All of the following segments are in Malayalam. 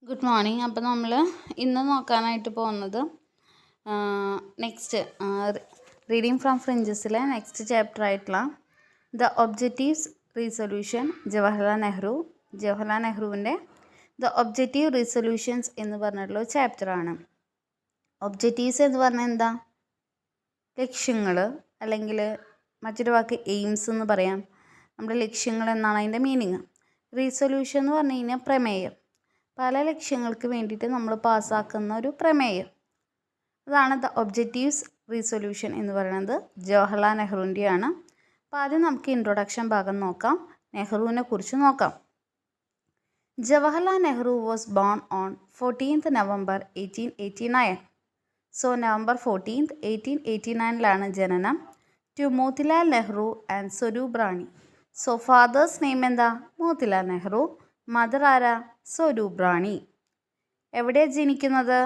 Good morning. അപ്പോൾ നമ്മൾ ഇന്ന് നോക്കാനായിട്ട് പോകുന്നത് നെക്സ്റ്റ് റീഡിങ് ഫ്രം ഫ്രിഞ്ചസിലെ നെക്സ്റ്റ് ചാപ്റ്റർ ആയിട്ടുള്ള ദ ഒബ്ജക്റ്റീവ്സ് റീസൊല്യൂഷൻ ജവഹർലാൽ നെഹ്റുവിൻ്റെ ദ ഒബ്ജക്റ്റീവ് റീസൊല്യൂഷൻസ് എന്ന് പറഞ്ഞിട്ടുള്ള ഒരു ചാപ്റ്ററാണ്. ഒബ്ജക്റ്റീവ്സ് എന്ന് പറഞ്ഞാൽ എന്താ? ലക്ഷ്യങ്ങൾ, അല്ലെങ്കിൽ മറ്റൊരു വാക്ക് എയിംസ് എന്ന് പറയാം. നമ്മുടെ ലക്ഷ്യങ്ങൾ എന്നാണ് അതിൻ്റെ മീനിങ്. റീസൊല്യൂഷൻ എന്ന് പറഞ്ഞു കഴിഞ്ഞാൽ പ്രമേയം, പല ലക്ഷ്യങ്ങൾക്ക് വേണ്ടിയിട്ട് നമ്മൾ പാസ്സാക്കുന്ന ഒരു പ്രമേയം. അതാണ് ദ ഒബ്ജക്റ്റീവ്സ് റീസൊല്യൂഷൻ എന്ന് പറയുന്നത്. ജവഹർലാൽ നെഹ്റുവിൻ്റെയാണ്. അപ്പോൾ ആദ്യം നമുക്ക് ഇൻട്രൊഡക്ഷൻ ഭാഗം നോക്കാം, നെഹ്റുവിനെ കുറിച്ച് നോക്കാം. Jawaharlal Nehru was born on 14th November 1889. So November 14th 1889 ജനനം. To Motilal Nehru and Swarup Rani. So father's name എന്താ? മോത്തിലാൽ നെഹ്റു. മദർ ആരാ? സ്വരൂപ് റാണി. എവിടെയാണ് ജനിക്കുന്നത്?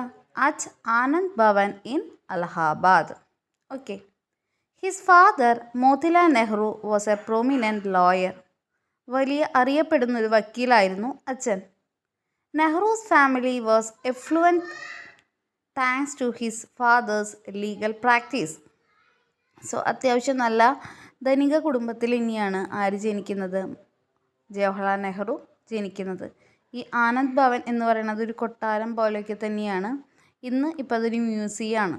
At Anand Bhavan in Allahabad. Okay. His father Motilal Nehru was a prominent lawyer. വലിയ അറിയപ്പെടുന്നൊരു വക്കീലായിരുന്നു അച്ഛൻ. Nehru's family was affluent thanks to his father's legal practice. So അത്യാവശ്യം നല്ല ധനിക കുടുംബത്തിൽ ഇനിയാണ് ആര് ജനിക്കുന്നത്? ജവഹർലാൽ നെഹ്റു ജനിക്കുന്നത്. ഈ ആനന്ദ് ഭവൻ എന്ന് പറയുന്നത് ഒരു കൊട്ടാരം പോലെയൊക്കെ തന്നെയാണ്. ഇപ്പോൾ അതൊരു മ്യൂസിയമാണ്.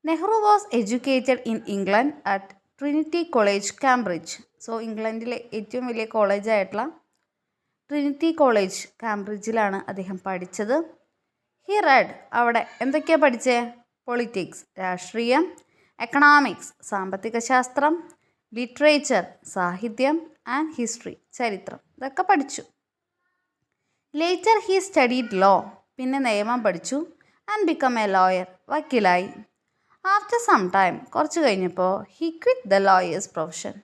Nehru was educated in England at Trinity College, Cambridge. So ഇംഗ്ലണ്ടിലെ ഏറ്റവും വലിയ കോളേജായിട്ടുള്ള ട്രിനിറ്റി കോളേജ് കാംബ്രിഡ്ജിലാണ് അദ്ദേഹം പഠിച്ചത്. ഹി റെഡ്, അവിടെ എന്തൊക്കെയാണ് പഠിച്ചത്? പൊളിറ്റിക്സ്, രാഷ്ട്രീയം, എക്കണോമിക്സ്, സാമ്പത്തിക ശാസ്ത്രം, ലിറ്ററേച്ചർ, സാഹിത്യം, ആൻഡ് ഹിസ്റ്ററി, ചരിത്രം, ഇതൊക്കെ പഠിച്ചു. ലേറ്റർ ഹി സ്റ്റഡീഡ് ലോ, പിന്നെ നിയമം പഠിച്ചു. And become A lawyer, വക്കീലായി. After some time, കുറച്ച് കഴിഞ്ഞപ്പോൾ he quit the lawyers profession,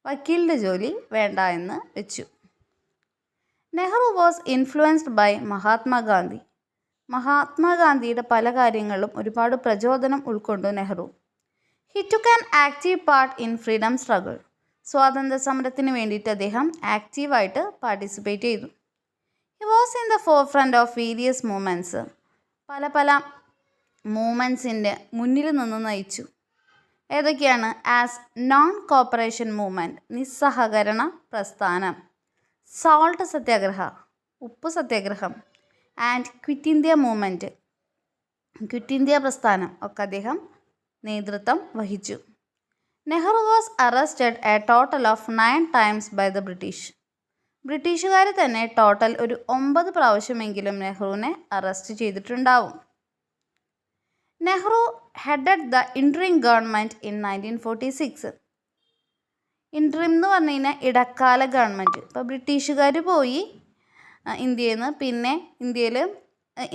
വക്കീലിൻ്റെ ജോലി വേണ്ട എന്ന് വെച്ചു. Nehru was influenced by Mahatma Gandhi. മഹാത്മാഗാന്ധിയുടെ പല കാര്യങ്ങളും ഒരുപാട് പ്രചോദനം ഉൾക്കൊണ്ടു Nehru. He took an active part in freedom struggle. സ്വാതന്ത്ര്യ സമരത്തിന് വേണ്ടിയിട്ട് അദ്ദേഹം ആക്റ്റീവായിട്ട് പാർട്ടിസിപ്പേറ്റ് ചെയ്തു. He was in the four front of various movements. പല മൂവ്മെൻറ്റ്സിൻ്റെ മുന്നിൽ നിന്ന് നയിച്ചു. ഏതൊക്കെയാണ്? ആസ് നോൺ കോപ്പറേഷൻ മൂവ്മെൻറ്റ്, നിസ്സഹകരണ പ്രസ്ഥാനം, സോൾട്ട് സത്യാഗ്രഹ, ഉപ്പ് സത്യാഗ്രഹം, and quit India movement, quit India പ്രസ്ഥാനം ഒക്കെ അദ്ദേഹം നേതൃത്വം വഹിച്ചു. Nehru was arrested a total of 9 times by the British. ബ്രിട്ടീഷുകാർ തന്നെ ടോട്ടൽ ഒരു 9 പ്രാവശ്യമെങ്കിലും നെഹ്റുവിനെ അറസ്റ്റ് ചെയ്തിട്ടുണ്ടാവും. Nehru headed the interim government in 1946. Interim എന്ന് പറഞ്ഞു കഴിഞ്ഞാൽ ഇടക്കാല ഗവൺമെൻറ്. ഇപ്പോൾ ബ്രിട്ടീഷുകാർ പോയി ഇന്ത്യയിൽ നിന്ന്, പിന്നെ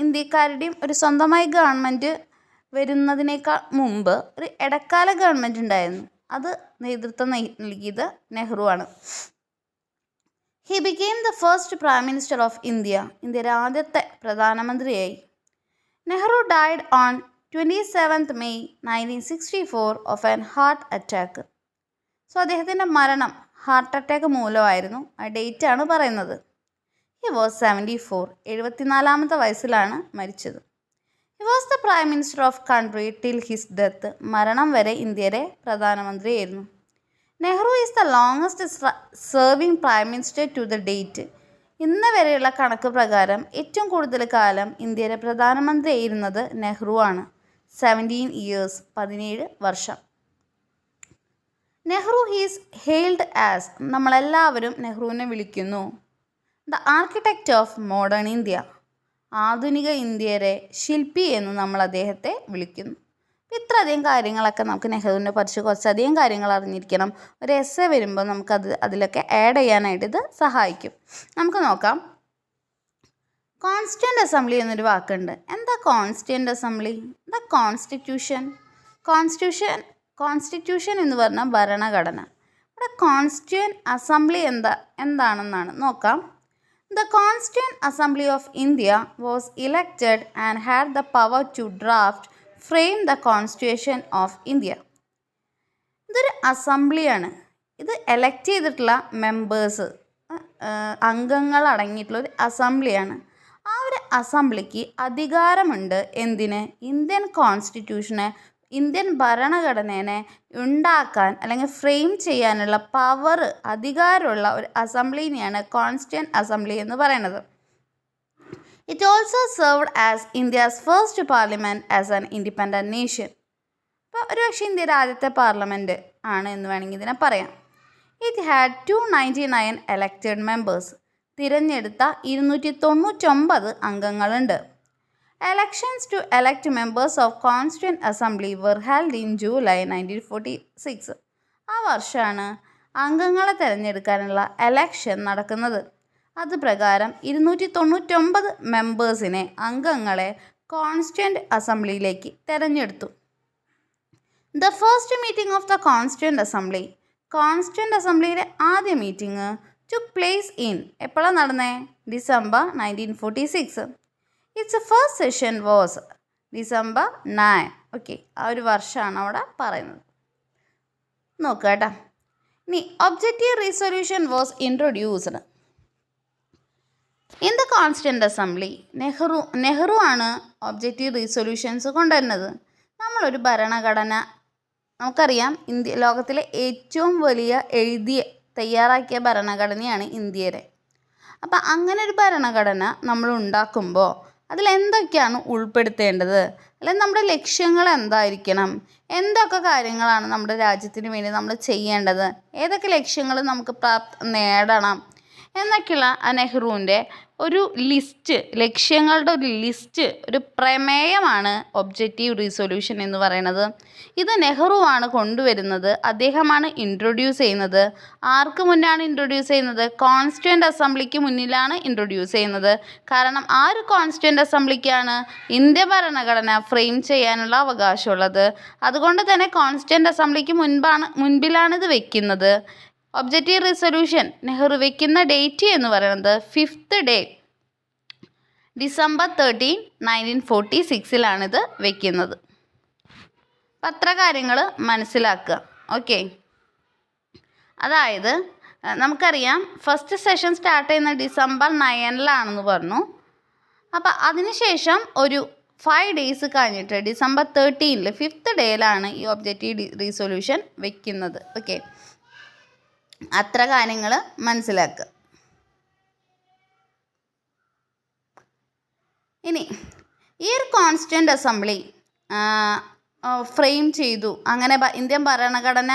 ഇന്ത്യക്കാരുടെയും ഒരു സ്വന്തമായി ഗവൺമെൻറ് വരുന്നതിനേക്കാൾ മുമ്പ് ഒരു ഇടക്കാല ഗവൺമെൻറ് ഉണ്ടായിരുന്നു. അത് നേതൃത്വം നൽകിയത് നെഹ്റു ആണ്. He became the first prime minister of India. ഇന്ത്യയുടെ ആദ്യത്തെ പ്രധാനമന്ത്രിയായി. Nehru died on 27th May 1964 of an heart attack. So അദ്ദേഹത്തിൻ്റെ മരണം ഹാർട്ട് അറ്റാക്ക് മൂലമായിരുന്നു. ആ ഡേറ്റാണ് പറയുന്നത്. He was 74. 74ാമത്തെ വയസ്സിലാണ് മരിച്ചത്. He was the prime minister of country till his death. മരണം വരെ ഇന്ത്യയുടെ പ്രധാനമന്ത്രിയായിരുന്നു. Nehru is the longest serving prime minister to the date. ഇന്ന് വരെയുള്ള കണക്ക് പ്രകാരം ഏറ്റവും കൂടുതൽ കാലം ഇന്ത്യയുടെ പ്രധാനമന്ത്രിയായിരുന്നത് നെഹ്റു ആണ്. 17 years, 17 വർഷം. നെഹ്റു ഈസ് ഹെയിൽഡ് ആസ്, നമ്മളെല്ലാവരും നെഹ്റുവിനെ വിളിക്കുന്നു, the architect of modern India, ആധുനിക ഇന്ത്യയുടെ ശില്പി എന്ന് നമ്മൾ അദ്ദേഹത്തെ വിളിക്കുന്നു. ഇത്രയധികം കാര്യങ്ങളൊക്കെ നമുക്ക് നെഹ്റുവിനെ കുറിച്ച് കുറച്ചധികം കാര്യങ്ങൾ അറിഞ്ഞിരിക്കണം. ഒരു എസ്സേ വരുമ്പോൾ അതിലൊക്കെ ആഡ് ചെയ്യാനായിട്ട് ഇത് സഹായിക്കും. നമുക്ക് നോക്കാം. കോൺസ്റ്റിറ്റ്യൂൻ്റ് അസംബ്ലി എന്നൊരു വാക്കുണ്ട്. എന്താ കോൺസ്റ്റിറ്റ്യൂൻ്റ് അസംബ്ലി? ദ കോൺസ്റ്റിറ്റ്യൂഷൻ എന്ന് പറഞ്ഞാൽ ഭരണഘടന. ഇവിടെ കോൺസ്റ്റിറ്റ്യൂൻ്റ് അസംബ്ലി എന്താണെന്നാണ് നോക്കാം. The Constituent Assembly of India was elected and had the power to frame the Constitution of India. ഇതൊരു അസംബ്ലിയാണ്. ഇത് എലക്ട് ചെയ്തിട്ടുള്ള മെമ്പേഴ്സ് അംഗങ്ങൾ അടങ്ങിയിട്ടുള്ളൊരു അസംബ്ലിയാണ്. ആ ഒരു അസംബ്ലിക്ക് അധികാരമുണ്ട് എന്തിന്? ഇന്ത്യൻ കോൺസ്റ്റിറ്റ്യൂഷനെ, ഇന്ത്യൻ ഭരണഘടനയെ ഉണ്ടാക്കാൻ അല്ലെങ്കിൽ ഫ്രെയിം ചെയ്യാനുള്ള പവർ, അധികാരമുള്ള ഒരു അസംബ്ലിനെയാണ് കോൺസ്റ്റിറ്റ്യൂവൻ്റ് അസംബ്ലി എന്ന് പറയുന്നത്. It also served as India's first parliament as an independent nation. അപ്പോൾ ഒരുപക്ഷെ ഇന്ത്യയുടെ ആദ്യത്തെ പാർലമെൻറ്റ് ആണ് എന്ന് വേണമെങ്കിൽ ഇതിനെ പറയാം. It had 299 elected members. തിരഞ്ഞെടുത്ത 299 അംഗങ്ങളുണ്ട്. Elections to elect members of constituent assembly were held in July 1946. ആ വർഷമാണ് അംഗങ്ങളെ തിരഞ്ഞെടുക്കാനുള്ള എലക്ഷൻ നടക്കുന്നത്. അത് പ്രകാരം 299 മെമ്പേഴ്സിനെ, അംഗങ്ങളെ കോൺസ്റ്റിറ്റ്യൂവൻ്റ് അസംബ്ലിയിലേക്ക് തിരഞ്ഞെടുത്തു. The first meeting of the constituent assembly. Constituent അസംബ്ലിയുടെ ആദ്യ മീറ്റിംഗ് ടുക്ക് പ്ലേസ് ഇൻ, എപ്പോഴാണ് നടന്നത്? December 1946. It's first session was December 9. Okay, ആ ഒരു വർഷമാണ് അവിടെ പറയുന്നത്. നോക്കുക കേട്ടോ. ഇനി objective resolution was introduced in the constituent assembly. Nehru ആണ് ഒബ്ജക്റ്റീവ് റീസൊല്യൂഷൻസ് കൊണ്ടുവരുന്നത്. നമ്മളൊരു ഭരണഘടന, നമുക്കറിയാം ലോകത്തിലെ ഏറ്റവും വലിയ തയ്യാറാക്കിയ ഭരണഘടനയാണ് ഇന്ത്യയുടെ. അപ്പം അങ്ങനെ ഒരു ഭരണഘടന നമ്മൾ ഉണ്ടാക്കുമ്പോൾ അതിലെന്തൊക്കെയാണ് ഉൾപ്പെടുത്തേണ്ടത്, അല്ലെങ്കിൽ നമ്മുടെ ലക്ഷ്യങ്ങൾ എന്തായിരിക്കണം, എന്തൊക്കെ കാര്യങ്ങളാണ് നമ്മുടെ രാജ്യത്തിന് വേണ്ടി നമ്മൾ ചെയ്യേണ്ടത്, ഏതൊക്കെ ലക്ഷ്യങ്ങൾ നമുക്ക് നേടണം എന്നൊക്കെയുള്ള നെഹ്റുവിൻ്റെ ഒരു ലിസ്റ്റ്, ലക്ഷ്യങ്ങളുടെ ഒരു ലിസ്റ്റ്, ഒരു പ്രമേയമാണ് ഒബ്ജക്റ്റീവ് റീസൊല്യൂഷൻ എന്ന് പറയുന്നത്. ഇത് നെഹ്റുവാണ് കൊണ്ടുവരുന്നത്. അദ്ദേഹമാണ് ഇൻട്രൊഡ്യൂസ് ചെയ്യുന്നത്. ആർക്ക് മുന്നാണ് ഇൻട്രൊഡ്യൂസ് ചെയ്യുന്നത്? കോൺസ്റ്റിറ്റ്യൂവൻ്റ് അസംബ്ലിക്ക് മുന്നിലാണ് ഇൻട്രൊഡ്യൂസ് ചെയ്യുന്നത്. കാരണം ആ ഒരു കോൺസ്റ്റിറ്റ്യൂവൻ്റ് അസംബ്ലിക്കാണ് ഇന്ത്യ ഭരണഘടന ഫ്രെയിം ചെയ്യാനുള്ള അവകാശമുള്ളത്. അതുകൊണ്ട് തന്നെ കോൺസ്റ്റിറ്റ്യൂവൻ്റ് അസംബ്ലിക്ക് മുൻപിലാണ് ഇത് വെക്കുന്നത്. ഒബ്ജക്റ്റീവ് റെസൊല്യൂഷൻ നെഹ്റു വെക്കുന്ന ഡേറ്റ് എന്ന് പറയുന്നത് 5th ഡേ ഡിസംബർ 13, 1946 വെക്കുന്നത്. അപ്പം അത്ര കാര്യങ്ങൾ മനസ്സിലാക്കുക. ഓക്കെ, അതായത് നമുക്കറിയാം ഫസ്റ്റ് സെഷൻ സ്റ്റാർട്ട് ചെയ്യുന്ന ഡിസംബർ 9 പറഞ്ഞു. അപ്പം അതിനുശേഷം ഒരു 5 days കഴിഞ്ഞിട്ട് ഡിസംബർ 13 5th ഡേയിലാണ് ഈ ഒബ്ജക്റ്റീവ് റീസൊല്യൂഷൻ വെക്കുന്നത്. ഓക്കെ, അത്ര കാര്യങ്ങൾ മനസ്സിലാക്കുക. ഇനി ഈ ഒരു കോൺസ്റ്റിറ്റ്യൂവൻ്റ് അസംബ്ലി ഫ്രെയിം ചെയ്തു, അങ്ങനെ ഇന്ത്യൻ ഭരണഘടന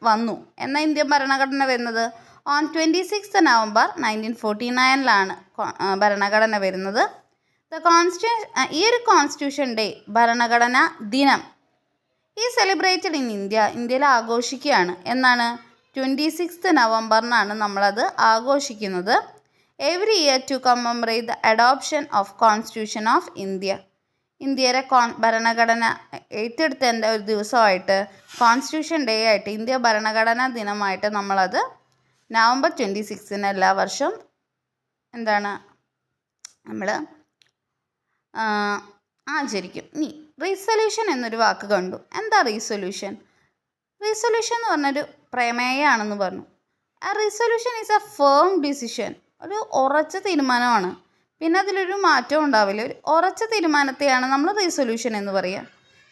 വന്നു. എന്നാൽ ഇന്ത്യൻ ഭരണഘടന വരുന്നത് ഓൺ 26th November 1949 ഭരണഘടന വരുന്നത്. ഈ ഒരു കോൺസ്റ്റിറ്റ്യൂഷൻ ഡേ, ഭരണഘടനാ ദിനം, ഈ സെലിബ്രേറ്റഡ് ഇൻ ഇന്ത്യയിൽ ആഘോഷിക്കുകയാണ്. എന്നാണ്? 26th November നമ്മളത് ആഘോഷിക്കുന്നത്. Every year to commemorate the adoption of constitution of India. ഇന്ത്യയുടെ ഭരണഘടന ഏറ്റെടുത്തതിൻ്റെ ഒരു ദിവസമായിട്ട്, കോൺസ്റ്റിറ്റ്യൂഷൻ ഡേ ആയിട്ട്, ഇന്ത്യ ഭരണഘടനാ ദിനമായിട്ട് നമ്മളത് November 26 എല്ലാ വർഷവും നമ്മൾ ആചരിക്കും. ഇനി റീസൊല്യൂഷൻ എന്നൊരു വാക്ക് കണ്ടു. എന്താ റീസൊല്യൂഷൻ? റീസൊല്യൂഷൻ എന്ന് പറഞ്ഞൊരു പ്രമേയമാണെന്ന് പറഞ്ഞു. ആ റീസൊല്യൂഷൻ ഈസ് എ ഫേം ഡിസിഷൻ, ഒരു ഉറച്ച തീരുമാനമാണ്. പിന്നെ അതിലൊരു മാറ്റവും ഉണ്ടാവില്ല. ഒരു ഉറച്ച തീരുമാനത്തെയാണ് നമ്മൾ റീസൊല്യൂഷൻ എന്ന് പറയുക.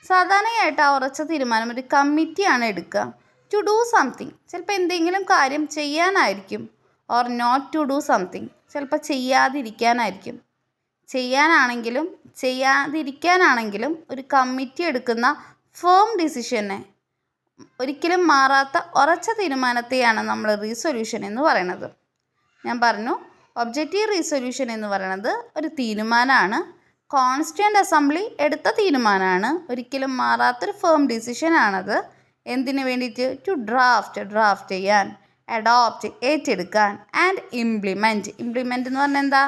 സാധാരണയായിട്ട് ആ ഉറച്ച തീരുമാനം ഒരു കമ്മിറ്റിയാണ് എടുക്കുക. ടു ഡൂ സംതിങ്, ചിലപ്പോൾ എന്തെങ്കിലും കാര്യം ചെയ്യാനായിരിക്കും. Or not to do something, ചിലപ്പോൾ ചെയ്യാതിരിക്കാനായിരിക്കും. ചെയ്യാനാണെങ്കിലും ചെയ്യാതിരിക്കാനാണെങ്കിലും ഒരു കമ്മിറ്റി എടുക്കുന്ന ഫേം ഡിസിഷനെ, ഒരിക്കലും മാറാത്ത ഉറച്ച തീരുമാനത്തെയാണ് നമ്മൾ റീസൊല്യൂഷൻ എന്ന് പറയുന്നത്. ഞാൻ പറഞ്ഞു, ഒബ്ജക്റ്റീവ് റീസൊല്യൂഷൻ എന്ന് പറയുന്നത് ഒരു തീരുമാനമാണ്. കോൺസ്റ്റിറ്റ്യൂവൻ്റ് അസംബ്ലി എടുത്ത തീരുമാനമാണ്. ഒരിക്കലും മാറാത്തൊരു ഫേം ഡിസിഷനാണത്. എന്തിനു വേണ്ടിയിട്ട്? ടു ഡ്രാഫ്റ്റ് ചെയ്യാൻ, അഡോപ്റ്റ് ഏറ്റെടുക്കാൻ, ആൻഡ് ഇംപ്ലിമെൻറ്റ് എന്ന് പറഞ്ഞാൽ എന്താ?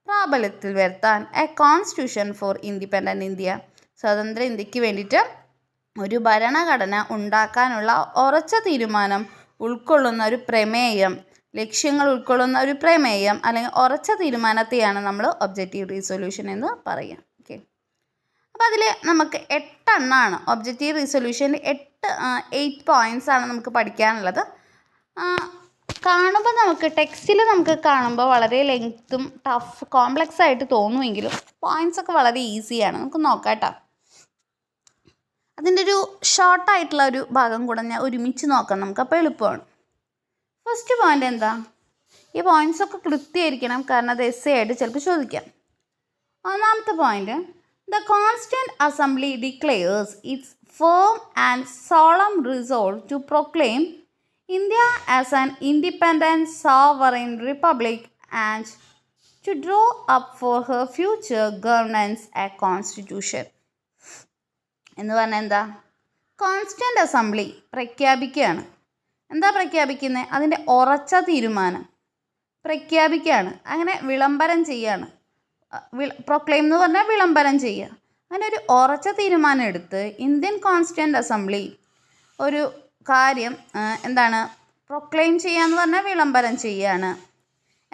പ്രാബല്യത്തിൽ വരുത്താൻ. A constitution four independent India, സ്വതന്ത്ര ഇന്ത്യക്ക് വേണ്ടിയിട്ട് ഒരു ഭരണഘടന ഉണ്ടാക്കാനുള്ള ഉറച്ച തീരുമാനം ഉൾക്കൊള്ളുന്ന ഒരു പ്രമേയം, ലക്ഷ്യങ്ങൾ ഉൾക്കൊള്ളുന്ന ഒരു പ്രമേയം അല്ലെങ്കിൽ ഉറച്ച തീരുമാനത്തെയാണ് നമ്മൾ ഒബ്ജക്റ്റീവ് റീസൊല്യൂഷൻ എന്ന് പറയുക. ഓക്കെ, അപ്പോൾ അതിൽ നമുക്ക് 8 എണ്ണമാണ് ഒബ്ജക്റ്റീവ് റീസൊല്യൂഷൻ്റെ 8 points നമുക്ക് പഠിക്കാനുള്ളത്. കാണുമ്പോൾ നമുക്ക് ടെക്സ്റ്റിൽ നമുക്ക് കാണുമ്പോൾ വളരെ ലെങ്ത്തും ടഫ് കോംപ്ലക്സ് ആയിട്ട് തോന്നുമെങ്കിലും പോയിൻറ്റ്സ് ഒക്കെ വളരെ ഈസിയാണ്. നമുക്ക് നോക്കാം കേട്ടോ. അതിൻ്റെ ഒരു ഷോർട്ടായിട്ടുള്ള ഒരു ഭാഗം കൂടെ ഞാൻ ഒരുമിച്ച് നോക്കാം നമുക്ക്, അപ്പോൾ എളുപ്പമാണ്. ഫസ്റ്റ് പോയിൻ്റ് എന്താ? ഈ പോയിൻറ്റ്സ് ഒക്കെ കൃത്യമായിരിക്കണം, കാരണം അത് എസ്സേ ആയിട്ട് ചിലപ്പോൾ ചോദിക്കാം. ഒന്നാമത്തെ point, the constituent assembly declares its firm and solemn resolve to proclaim India as an independent sovereign republic and to draw up for her future governance a constitution. എന്ന് പറഞ്ഞാൽ എന്താ? കോൺസ്റ്റിറ്റ്യൂവൻ്റ് അസംബ്ലി പ്രഖ്യാപിക്കുകയാണ്. എന്താ പ്രഖ്യാപിക്കുന്നത്? അതിൻ്റെ ഉറച്ച തീരുമാനം പ്രഖ്യാപിക്കുകയാണ്. അങ്ങനെ വിളംബരം ചെയ്യാണ്. പ്രൊക്ലെയിം എന്ന് പറഞ്ഞാൽ വിളംബരം ചെയ്യുക. അങ്ങനെ ഒരു ഉറച്ച തീരുമാനം എടുത്ത് ഇന്ത്യൻ കോൺസ്റ്റിറ്റ്യൂവൻ്റ് അസംബ്ലി ഒരു കാര്യം എന്താണ് പ്രൊക്ലെയിം ചെയ്യുക എന്ന് പറഞ്ഞാൽ വിളംബരം ചെയ്യുകയാണ്.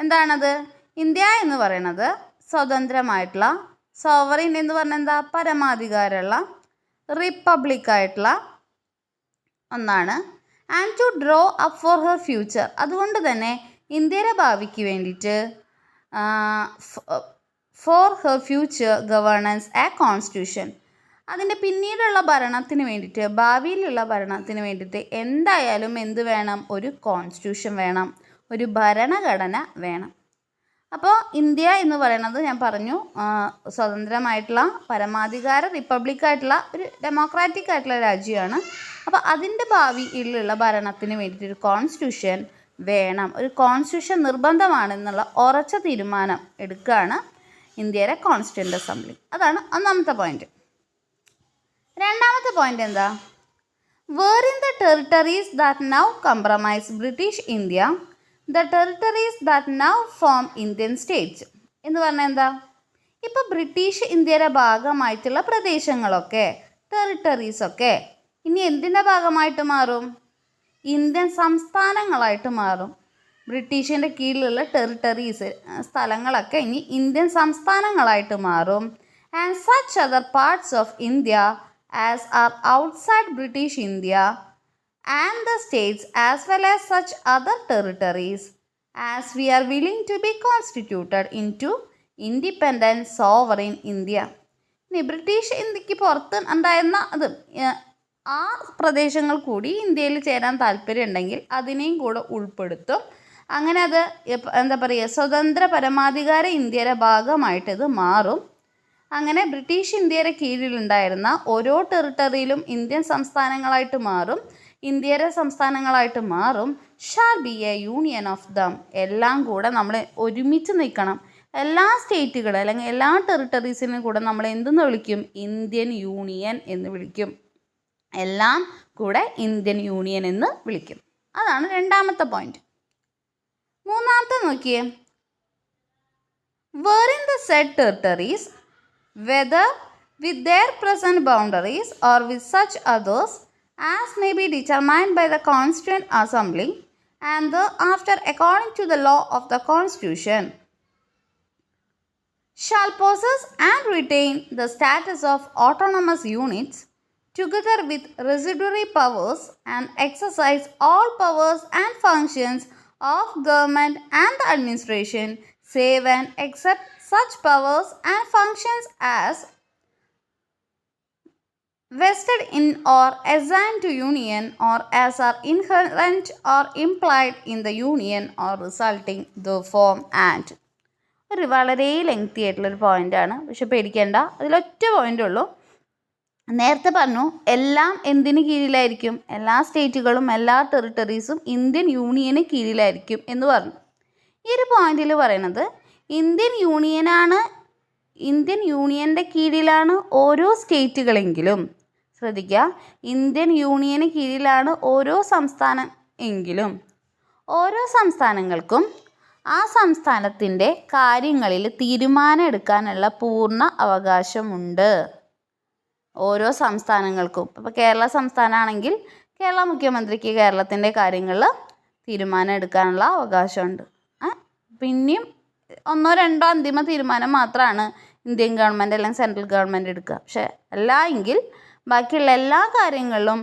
എന്താണത്? ഇന്ത്യ എന്ന് പറയുന്നത് സ്വതന്ത്രമായിട്ടുള്ള, സോവറിൻ എന്ന് പറഞ്ഞാൽ എന്താ? പരമാധികാരമുള്ള, റിപ്പബ്ലിക്കായിട്ടുള്ള ഒന്നാണ്. And to draw up for her future, അതുകൊണ്ട് തന്നെ ഇന്ത്യയുടെ ഭാവിക്ക് വേണ്ടിയിട്ട് for her future governance a constitution, അതിൻ്റെ പിന്നീടുള്ള ഭരണത്തിന് വേണ്ടിയിട്ട്, ഭാവിയിലുള്ള ഭരണത്തിന് വേണ്ടിയിട്ട് എന്തായാലും എന്ത് വേണം? ഒരു കോൺസ്റ്റിറ്റ്യൂഷൻ വേണം, ഒരു ഭരണഘടന വേണം. അപ്പോൾ ഇന്ത്യ എന്ന് പറയുന്നത് ഞാൻ പറഞ്ഞു സ്വതന്ത്രമായിട്ടുള്ള, പരമാധികാര, റിപ്പബ്ലിക്കായിട്ടുള്ള ഒരു ഡെമോക്രാറ്റിക് ആയിട്ടുള്ള രാജ്യമാണ്. അപ്പോൾ അതിൻ്റെ ഭാവിയിലുള്ള ഭരണത്തിന് വേണ്ടിയിട്ട് ഒരു കോൺസ്റ്റിറ്റ്യൂഷൻ വേണം, ഒരു കോൺസ്റ്റിറ്റ്യൂഷൻ നിർബന്ധമാണെന്നുള്ള ഉറച്ച തീരുമാനം എടുക്കുകയാണ് ഇന്ത്യയുടെ കോൺസ്റ്റിറ്റ്യൂവൻ്റ് അസംബ്ലി. അതാണ് ഒന്നാമത്തെ പോയിന്റ്. രണ്ടാമത്തെ പോയിന്റ് എന്താ? Wherein the territories that now comprise British India, the territories that now form Indian states. എന്ന് പറഞ്ഞാൽ എന്താ? ഇപ്പോൾ ബ്രിട്ടീഷ് ഇന്ത്യയുടെ ഭാഗമായിട്ടുള്ള പ്രദേശങ്ങളൊക്കെ, ടെറിട്ടറീസൊക്കെ ഇനി എന്തിൻ്റെ ഭാഗമായിട്ട് മാറും? ഇന്ത്യൻ സംസ്ഥാനങ്ങളായിട്ട് മാറും. ബ്രിട്ടീഷിൻ്റെ കീഴിലുള്ള ടെറിട്ടറീസ്, സ്ഥലങ്ങളൊക്കെ ഇനി ഇന്ത്യൻ സംസ്ഥാനങ്ങളായിട്ട് മാറും. And such other parts of India as are outside British India and the states as well as such other territories as we are willing to be constituted into independent sovereign India. ഇനി ബ്രിട്ടീഷ് ഇന്ത്യക്ക് പുറത്ത് ഉണ്ടായിരുന്ന അത് ആ പ്രദേശങ്ങൾ കൂടി ഇന്ത്യയിൽ ചേരാൻ താല്പര്യം ഉണ്ടെങ്കിൽ അതിനെയും കൂടെ ഉൾപ്പെടുത്തും. അങ്ങനെ അത് എന്താ പറയുക, സ്വതന്ത്ര പരമാധികാര ഇന്ത്യയുടെ ഭാഗമായിട്ട് ഇത് മാറും. അങ്ങനെ ബ്രിട്ടീഷ് ഇന്ത്യയുടെ കീഴിലുണ്ടായിരുന്ന ഓരോ ടെറിട്ടറിയിലും ഇന്ത്യൻ സംസ്ഥാനങ്ങളായിട്ട് മാറും, ഇന്ത്യയുടെ സംസ്ഥാനങ്ങളായിട്ട് മാറും. Shall be A union of them, എല്ലാം കൂടെ നമ്മൾ ഒരുമിച്ച് നിൽക്കണം. എല്ലാ സ്റ്റേറ്റുകൾ അല്ലെങ്കിൽ എല്ലാ ടെറിട്ടറീസിനും കൂടെ നമ്മൾ എന്തെന്ന് വിളിക്കും? ഇന്ത്യൻ യൂണിയൻ എന്ന് വിളിക്കും. എല്ലാം കൂടെ ഇന്ത്യൻ യൂണിയൻ എന്ന് വിളിക്കും. അതാണ് രണ്ടാമത്തെ പോയിന്റ്. മൂന്നാമത്തെ നോക്കിയേ, wherein the said territories, whether with their present boundaries or with such others as may be determined by the Constituent Assembly and thereafter according to the law of the Constitution, shall possess and retain the status of autonomous units together with residuary powers and exercise all powers and functions of government and the administration save and except such powers and functions as vested in or assigned to union or as are inherent or implied in the union or resulting therefrom and. ഒരു വളരെ ലെങ്തി ആയിട്ടുള്ളൊരു പോയിൻ്റാണ്, പക്ഷെ പേടിക്കേണ്ട, അതിലൊറ്റ പോയിൻ്റേ ഉള്ളൂ. നേരത്തെ പറഞ്ഞു എല്ലാം എന്തിന് കീഴിലായിരിക്കും? എല്ലാ സ്റ്റേറ്റുകളും എല്ലാ ടെറിട്ടറീസും ഇന്ത്യൻ യൂണിയന് കീഴിലായിരിക്കും എന്ന് പറഞ്ഞു. ഈ ഒരു പോയിന്റിൽ പറയുന്നത് ഇന്ത്യൻ യൂണിയൻ്റെ കീഴിലാണ് ഓരോ സ്റ്റേറ്റുകളെങ്കിലും, ശ്രദ്ധിക്കുക, ഇന്ത്യൻ യൂണിയന് കീഴിലാണ് ഓരോ സംസ്ഥാനം എങ്കിലും ഓരോ സംസ്ഥാനങ്ങൾക്കും ആ സംസ്ഥാനത്തിൻ്റെ കാര്യങ്ങളിൽ തീരുമാനം എടുക്കാനുള്ള പൂർണ്ണ അവകാശമുണ്ട്. ഓരോ സംസ്ഥാനങ്ങൾക്കും, ഇപ്പോൾ കേരള സംസ്ഥാനമാണെങ്കിൽ കേരള മുഖ്യമന്ത്രിക്ക് കേരളത്തിൻ്റെ കാര്യങ്ങളിൽ തീരുമാനം എടുക്കാനുള്ള അവകാശമുണ്ട്. പിന്നെയും ഒന്നോ രണ്ടോ അന്തിമ തീരുമാനം മാത്രമാണ് ഇന്ത്യൻ ഗവൺമെൻറ് അല്ലെങ്കിൽ സെൻട്രൽ ഗവൺമെൻറ് എടുക്കുക. പക്ഷേ അല്ല എങ്കിൽ ബാക്കിയുള്ള എല്ലാ കാര്യങ്ങളിലും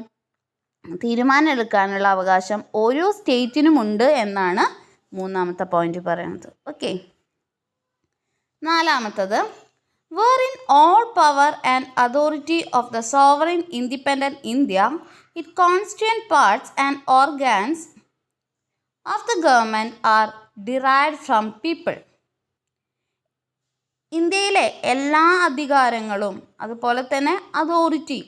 തീരുമാനമെടുക്കാനുള്ള അവകാശം ഓരോ സ്റ്റേറ്റിനുമുണ്ട് എന്നാണ് മൂന്നാമത്തെ പോയിന്റ് പറയുന്നത്. ഓക്കെ. നാലാമത്തത്, wherein all power and authority of the sovereign independent India, its constituent parts and organs of the government are derived from people. ഇന്ത്യയിലെ എല്ലാ അധികാരങ്ങളും അതുപോലെ തന്നെ അതോറിറ്റി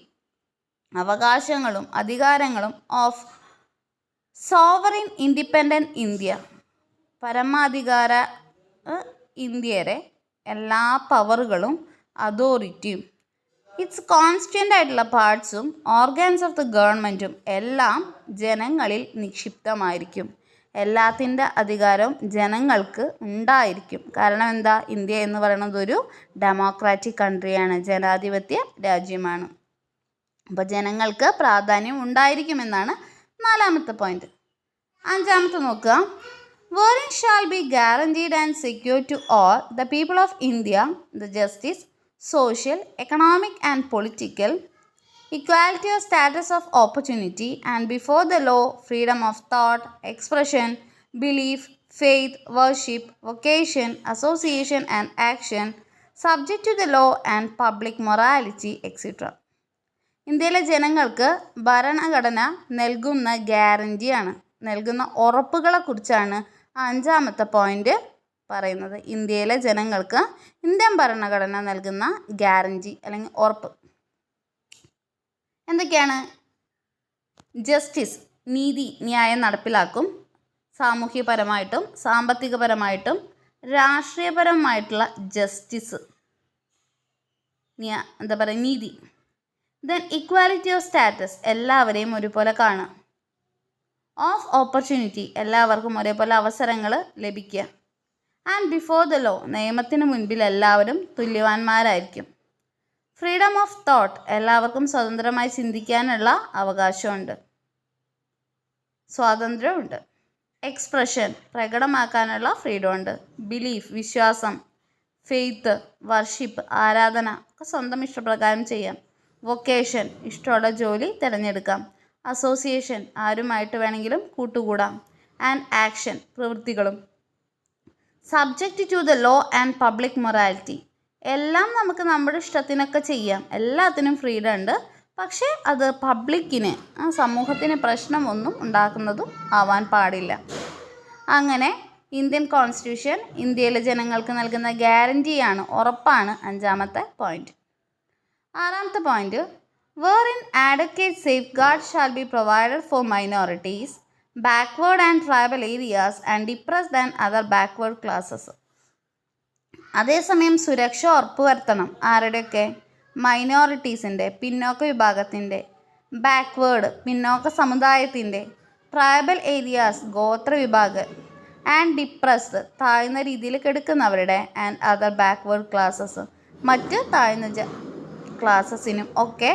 അവകാശങ്ങളും അധികാരങ്ങളും ഓഫ് സോവറിൻ ഇൻഡിപെൻഡൻറ്റ് ഇന്ത്യ പരമാധികാര ഇന്ത്യയുടെ എല്ലാ പവറുകളും അതോറിറ്റിയും ഇറ്റ്സ് കോൺസ്റ്റൻ്റ് ആയിട്ടുള്ള പാർട്സും ഓർഗാൻസ് ഓഫ് ദ ഗവൺമെൻറ്റും എല്ലാം ജനങ്ങളിൽ നിക്ഷിപ്തമായിരിക്കും. എല്ലാത്തിൻ്റെ അധികാരവും ജനങ്ങൾക്ക് ഉണ്ടായിരിക്കും. കാരണം എന്താ, ഇന്ത്യ എന്ന് പറയുന്നത് ഒരു ഡെമോക്രാറ്റിക് കൺട്രിയാണ്, ജനാധിപത്യ രാജ്യമാണ്. അപ്പോൾ ജനങ്ങൾക്ക് പ്രാധാന്യം ഉണ്ടായിരിക്കുമെന്നാണ് നാലാമത്തെ പോയിന്റ്. അഞ്ചാമത്തെ നോക്കുക, wherein shall be guaranteed and secured to all the people of India the justice, social, economic and political, equality of status of opportunity and before the law, freedom of thought, expression, belief, faith, worship, vocation, association and action, subject to the law and public morality, etc. ഇന്ത്യയിലെ ജനങ്ങൾക്ക് ഭരണഘടന നൽകുന്ന ഗ്യാരണ്ടിയാണ്, നൽകുന്ന ഉറപ്പുകളെക്കുറിച്ചാണ് അഞ്ചാമത്തെ പോയിന്റ് പറയുന്നത്. ഇന്ത്യയിലെ ജനങ്ങൾക്ക് ഇന്ത്യൻ ഭരണഘടന നൽകുന്ന ഗ്യാരണ്ടി അല്ലെങ്കിൽ ഉറപ്പ് എന്തൊക്കെയാണ്? ജസ്റ്റിസ്, നീതി ന്യായം നടപ്പിലാക്കും. സാമൂഹ്യപരമായിട്ടും സാമ്പത്തികപരമായിട്ടും രാഷ്ട്രീയപരമായിട്ടുള്ള ജസ്റ്റിസ്, എന്താ പറയുക, നീതി. ദെൻ ഇക്വാലിറ്റി ഓഫ് സ്റ്റാറ്റസ്, എല്ലാവരെയും ഒരുപോലെ കാണുക. ഓഫ് ഓപ്പർച്യൂണിറ്റി, എല്ലാവർക്കും ഒരേപോലെ അവസരങ്ങൾ ലഭിക്കുക. ആൻഡ് ബിഫോർ ദ ലോ, നിയമത്തിന് മുൻപിൽ എല്ലാവരും തുല്യവാന്മാരായിരിക്കും. ഫ്രീഡം ഓഫ് തോട്ട്, എല്ലാവർക്കും സ്വതന്ത്രമായി ചിന്തിക്കാനുള്ള അവകാശമുണ്ട്, സ്വാതന്ത്ര്യമുണ്ട്. എക്സ്പ്രഷൻ, പ്രകടമാക്കാനുള്ള ഫ്രീഡം ഉണ്ട്. ബിലീഫ്, വിശ്വാസം. ഫെയ്ത്ത്, വർഷിപ്പ്, ആരാധന ഒക്കെ സ്വന്തം ഇഷ്ടപ്രകാരം ചെയ്യാം. വൊക്കേഷൻ, ഇഷ്ടമുള്ള ജോലി തിരഞ്ഞെടുക്കാം. അസോസിയേഷൻ, ആരുമായിട്ട് വേണമെങ്കിലും കൂട്ടുകൂടാം. ആൻഡ് ആക്ഷൻ, പ്രവൃത്തികളും. Subject to the law and public morality, എല്ലാം നമുക്ക് നമ്മുടെ ഇഷ്ടത്തിനൊക്കെ ചെയ്യാം, എല്ലാത്തിനും ഫ്രീഡം ഉണ്ട്. പക്ഷേ അത് പബ്ലിക്കിന്, സമൂഹത്തിന് പ്രശ്നമൊന്നും ഉണ്ടാക്കുന്നതും ആവാൻ പാടില്ല. അങ്ങനെ ഇന്ത്യൻ കോൺസ്റ്റിറ്റ്യൂഷൻ ഇന്ത്യയിലെ ജനങ്ങൾക്ക് നൽകുന്ന ഗ്യാരണ്ടിയാണ്, ഉറപ്പാണ് അഞ്ചാമത്തെ പോയിന്റ്. ആറാമത്തെ point, wherein adequate safeguards shall be provided for minorities, backward and tribal areas and depressed and other backward classes. അതേസമയം സുരക്ഷ ഉറപ്പുവരുത്തണം. ആരുടെയൊക്കെ? മൈനോറിറ്റീസിൻ്റെ, പിന്നോക്ക വിഭാഗത്തിൻ്റെ. ബാക്ക്വേർഡ്, പിന്നോക്ക സമുദായത്തിൻ്റെ. ട്രൈബൽ ഏരിയാസ്, ഗോത്ര വിഭാഗം. ആൻഡ് ഡിപ്രസ്ഡ്, താഴ്ന്ന രീതിയിൽ കിടക്കുന്നവരുടെ. ആൻഡ് അതർ ബാക്ക്വേർഡ് ക്ലാസ്സസ്, മറ്റ് താഴ്ന്ന ക്ലാസ്സസിനും ഒക്കെ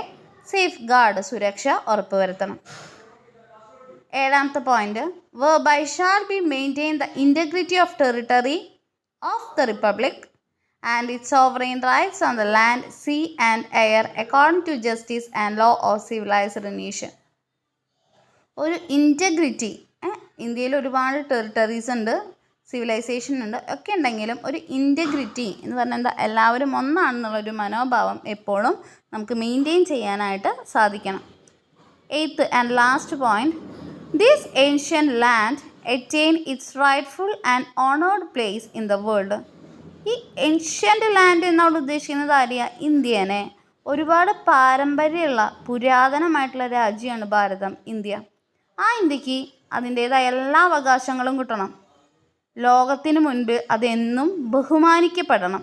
സേഫ് ഗാർഡ്, സുരക്ഷ ഉറപ്പുവരുത്തണം. ഏഴാമത്തെ point, whereby shall be maintain the integrity of territory of the republic and its sovereign rights on the land, sea and air according to justice and law of civilized nation. ഒരു ഇൻറ്റഗ്രിറ്റി, ഇന്ത്യയിൽ ഒരുപാട് ടെറിട്ടറീസ് ഉണ്ട്, സിവിലൈസേഷൻ ഉണ്ട്, ഒക്കെ ഉണ്ടെങ്കിലും ഒരു ഇൻറ്റഗ്രിറ്റി എന്ന് പറഞ്ഞാൽ എന്താ, എല്ലാവരും ഒന്നാണെന്നുള്ളൊരു മനോഭാവം എപ്പോഴും നമുക്ക് മെയിൻറ്റെയിൻ ചെയ്യാനായിട്ട് സാധിക്കണം. Eighth and last point, this ancient land attain its rightful and honored place in the world. ഈ ഏൻഷ്യൻ്റ് ലാൻഡ് എന്നോട് ഉദ്ദേശിക്കുന്നത് ആരെയാ? ഇന്ത്യനെ. ഒരുപാട് പാരമ്പര്യമുള്ള പുരാതനമായിട്ടുള്ള രാജ്യമാണ് ഭാരതം, ഇന്ത്യ. ആ ഇന്ത്യക്ക് അതിൻ്റേതായ എല്ലാ അവകാശങ്ങളും കിട്ടണം. ലോകത്തിന് മുൻപ് അതെന്നും ബഹുമാനിക്കപ്പെടണം.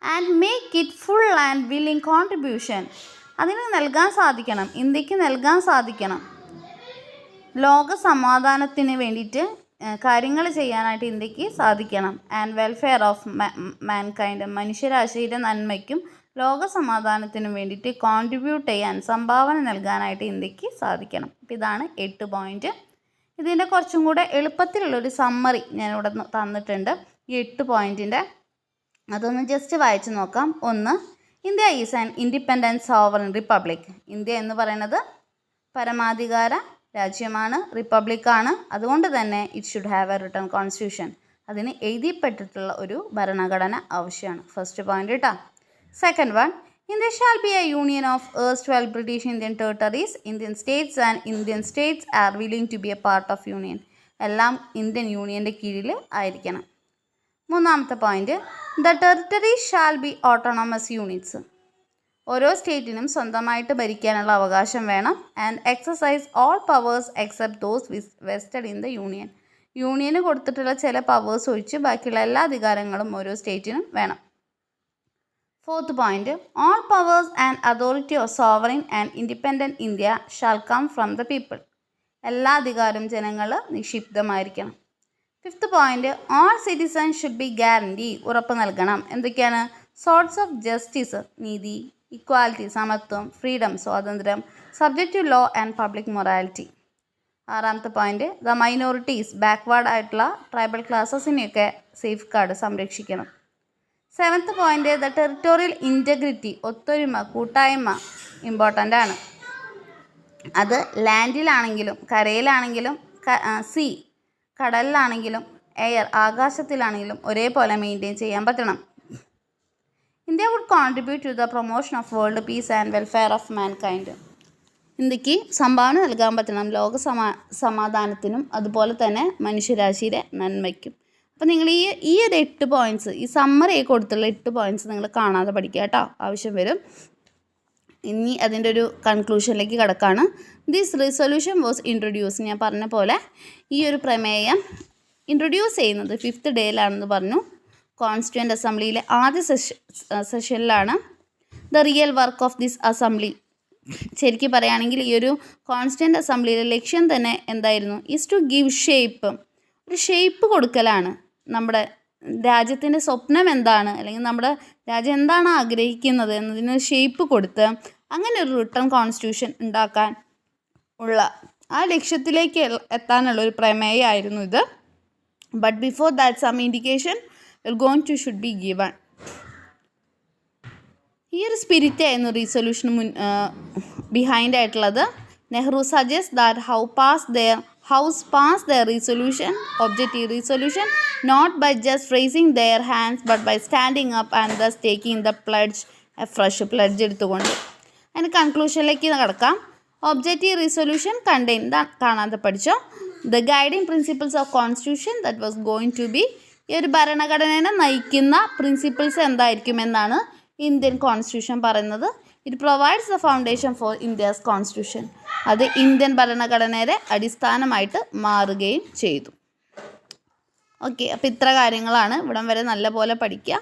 And make it full and willing contribution, അതിന് നൽകാൻ സാധിക്കണം, ഇന്ത്യക്ക് നൽകാൻ സാധിക്കണം. ലോക സമാധാനത്തിന് വേണ്ടിയിട്ട് കാര്യങ്ങൾ ചെയ്യാനായിട്ട് ഇന്ത്യക്ക് സാധിക്കണം. ആൻഡ് വെൽഫെയർ ഓഫ് മാൻകൈൻഡ്, മനുഷ്യരാശിയുടെ നന്മയ്ക്കും ലോക സമാധാനത്തിനും വേണ്ടിയിട്ട് കോൺട്രിബ്യൂട്ട് ചെയ്യാൻ, സംഭാവന നൽകാനായിട്ട് ഇന്ത്യക്ക് സാധിക്കണം. അപ്പോൾ ഇതാണ് 8 പോയിൻറ്റ്. ഇതിൻ്റെ കുറച്ചും കൂടെ എളുപ്പത്തിലുള്ളൊരു സമ്മറി ഞാനിവിടെ തന്നിട്ടുണ്ട് ഈ 8 പോയിൻറ്റിൻ്റെ. അതൊന്ന് ജസ്റ്റ് വായിച്ച് നോക്കാം. 1, India is an independent sovereign republic. India എന്ന് പറയുന്നത് പരമാധികാര രാജ്യമാണ്, റിപ്പബ്ലിക്കാണ്. അതുകൊണ്ട് തന്നെ it should have A written constitution. അതിന് എഴുതിപ്പെട്ടിട്ടുള്ള ഒരു ഭരണഘടന ആവശ്യമാണ്. ഫസ്റ്റ് പോയിന്റ് കേട്ടോ. Second one, India shall be a union of erstwhile British Indian territories. Indian states and Indian states are willing to be a part of union. എല്ലാം ഇന്ത്യൻ യൂണിയൻ്റെ കീഴിൽ ആയിരിക്കണം. മൂന്നാമത്തെ point, the territory shall be autonomous units. ഓരോ സ്റ്റേറ്റിനും സ്വന്തമായിട്ട് ഭരിക്കാനുള്ള അവകാശം വേണം. And exercise all powers except those vested in the union. യൂണിയന് കൊടുത്തിട്ടുള്ള ചില പവേഴ്സ് ഒഴിച്ച് ബാക്കിയുള്ള എല്ലാ അധികാരങ്ങളും ഓരോ സ്റ്റേറ്റിനും വേണം. Fourth point, all powers and authority of sovereign and independent India shall come from the people. എല്ലാ അധികാരവും ജനങ്ങൾ നിക്ഷിപ്തമായിരിക്കണം. Fifth point, all citizen should be guarantee. ഉറപ്പ് നൽകണം. എന്തൊക്കെയാണ്? സോർട്സ് ഓഫ് ജസ്റ്റിസ്, നീതി, ഇക്വാലിറ്റി, സമത്വം, ഫ്രീഡം, സ്വാതന്ത്ര്യം, subject to law and public morality. ആറാമത്തെ പോയിന്റ്, ദ മൈനോറിറ്റീസ്, ബാക്ക്വേർഡ് ആയിട്ടുള്ള ട്രൈബൽ ക്ലാസസിനെയൊക്കെ സേഫ് ഗാർഡ് സംരക്ഷിക്കണം. Seventh point, the territorial integrity, ഒത്തൊരുമ, കൂട്ടായ്മ ഇമ്പോർട്ടൻ്റ് ആണ്. അത് ലാൻഡിലാണെങ്കിലും കരയിലാണെങ്കിലും സീ കടലിലാണെങ്കിലും എയർ ആകാശത്തിലാണെങ്കിലും ഒരേപോലെ മെയിൻറ്റെയിൻ ചെയ്യാൻ പറ്റണം. India would contribute to the promotion of world peace and welfare of mankind. ഇന്ത്യക്ക് സംഭാവന നൽകാൻ പറ്റണം ലോക സമാധാനത്തിനും അതുപോലെ തന്നെ മനുഷ്യരാശിയുടെ നന്മയ്ക്കും. അപ്പോൾ നിങ്ങൾ ഈ ഒരു 8 പോയിൻറ്റ്സ്, ഈ സമ്മറി കൊടുത്തുള്ള 8 പോയിൻറ്റ്സ് നിങ്ങൾ കാണാതെ പഠിക്കുക കേട്ടോ, ആവശ്യം വരും. ഇനി അതിൻ്റെ ഒരു കൺക്ലൂഷനിലേക്ക് കിടക്കുകയാണ്. This resolution was introduce. ഞാൻ പറഞ്ഞ പോലെ ഈ ഒരു പ്രമേയം ഇൻട്രൊഡ്യൂസ് ചെയ്യുന്നത് 5th ഡേയിലാണെന്ന് പറഞ്ഞു. കോൺസ്റ്റിറ്റ്യൂവൻ്റ് അസംബ്ലിയിലെ ആദ്യ സെഷനിലാണ്. The real work of this assembly, ശരിക്കും പറയുകയാണെങ്കിൽ ഈ ഒരു കോൺസ്റ്റിറ്റ്യൂവൻ്റ് അസംബ്ലിയിലെ ലക്ഷ്യം തന്നെ എന്തായിരുന്നു? ഈസ് ടു ഗിവ് ഷേപ്പ്, ഒരു ഷേപ്പ് കൊടുക്കലാണ്. നമ്മുടെ രാജ്യത്തിൻ്റെ സ്വപ്നം എന്താണ്, അല്ലെങ്കിൽ നമ്മുടെ രാജ്യം എന്താണ് ആഗ്രഹിക്കുന്നത് എന്നതിന് ഷേപ്പ് കൊടുത്ത് അങ്ങനെ ഒരു റിട്ടൺ കോൺസ്റ്റിറ്റ്യൂഷൻ ഉണ്ടാക്കാൻ ഉള്ള ആ ലക്ഷ്യത്തിലേക്ക് എത്താനുള്ള ഒരു പ്രമേയമായിരുന്നു ഇത്. But before that some indication going to should be given. ഈ ഒരു സ്പിരിറ്റ് ആയിരുന്നു റീസൊല്യൂഷന് ബിഹൈൻഡ് ആയിട്ടുള്ളത്. Nehru suggest that House passed their resolution, objective resolution, not by just raising their hands but by standing up and thus taking the pledge, a fresh pledge എടുത്തുകൊണ്ട്. അതിന് കൺക്ലൂഷനിലേക്ക് കിടക്കാം. ഒബ്ജക്റ്റീവ് റെസൊല്യൂഷൻ കണ്ടെയ്ൻ, കാണാതെ പഠിച്ചോ, the guiding principles of constitution that was going to be. ഈ ഒരു ഭരണഘടനയെ നയിക്കുന്ന പ്രിൻസിപ്പിൾസ് എന്തായിരിക്കുമെന്നാണ് ഇന്ത്യൻ കോൺസ്റ്റിറ്റ്യൂഷൻ പറയുന്നത്. It provides the foundation for India's constitution. അത് ഇന്ത്യൻ ഭരണഘടനയുടെ അടിസ്ഥാനമായിട്ട് മാറുകയും ചെയ്തു. ഓക്കെ, അപ്പോൾ ഇത്ര കാര്യങ്ങളാണ്. ഇവിടം വരെ നല്ലപോലെ പഠിക്കുക.